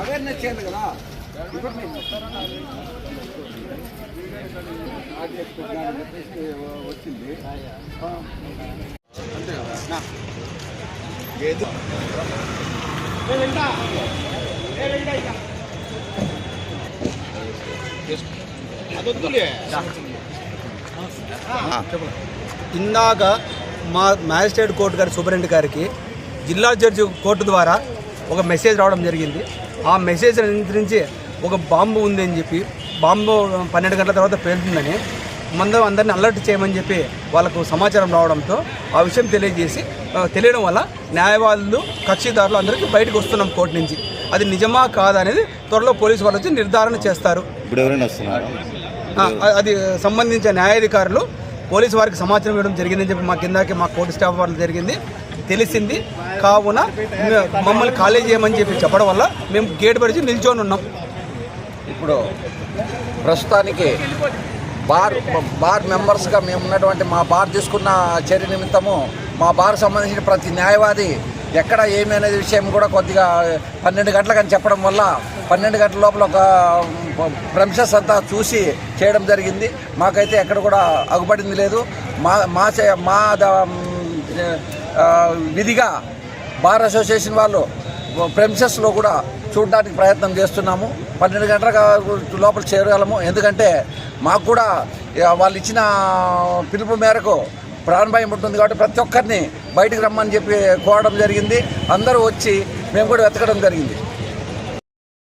Awareness చేయాలి కదా. వచ్చింది అంతే కదా. ఇందాక మా మ్యాజిస్ట్రేట్ కోర్టు గారి సూపరింటెండెంట్ గారికి జిల్లా జడ్జి కోర్టు ద్వారా ఒక మెసేజ్ రావడం జరిగింది. ఆ మెసేజ్ అనుసరించి ఒక బాంబు ఉందని చెప్పి, బాంబు 12 గంటల తర్వాత పేలుతుందని అందరిని అలర్ట్ చేయమని చెప్పి వాళ్ళకు సమాచారం రావడంతో ఆ విషయం తెలియడం వల్ల న్యాయవాదులు కక్షిదారులు అందరికీ బయటకు వస్తున్నాం కోర్టు నుంచి. అది నిజమా కాదా అనేది త్వరలో పోలీసు వాళ్ళు వచ్చి నిర్ధారణ చేస్తారు. అది సంబంధించిన న్యాయాధికారులు పోలీసు వారికి సమాచారం ఇవ్వడం జరిగిందని చెప్పి మా కోర్టు స్టాఫ్ వాళ్ళు తెలిసింది. కావున మమ్మల్ని ఖాళీ చేయమని చెప్పడం వల్ల మేము గేట్ పరిచి నిల్చొని ఉన్నాం. ఇప్పుడు ప్రస్తుతానికి బార్ మెంబర్స్గా మేము ఉన్నటువంటి మా బార్ తీసుకున్న చర్య నిమిత్తము మా బార్ సంబంధించిన ప్రతి న్యాయవాది ఎక్కడ ఏమి అనేది విషయం కూడా కొద్దిగా 12 గంటలకని చెప్పడం వల్ల 12 గంటల లోపల ఒక ప్రెమిసెస్ అంతా చూసి చేయడం జరిగింది. మాకైతే ఎక్కడ కూడా అగుపడింది లేదు. మా విధిగా బార్ అసోసియేషన్ వాళ్ళు ప్రెమిసెస్లో కూడా చూడడానికి ప్రయత్నం చేస్తున్నాము. 12 గంటల లోపల చేరగలము. ఎందుకంటే మాకు కూడా వాళ్ళు ఇచ్చిన పిలుపు మేరకు ప్రాణభయం ఉంటుంది కాబట్టి ప్రతి ఒక్కరిని బయటికి రమ్మని చెప్పి కోరడం జరిగింది. అందరూ వచ్చి మేము కూడా వెతకడం జరిగింది.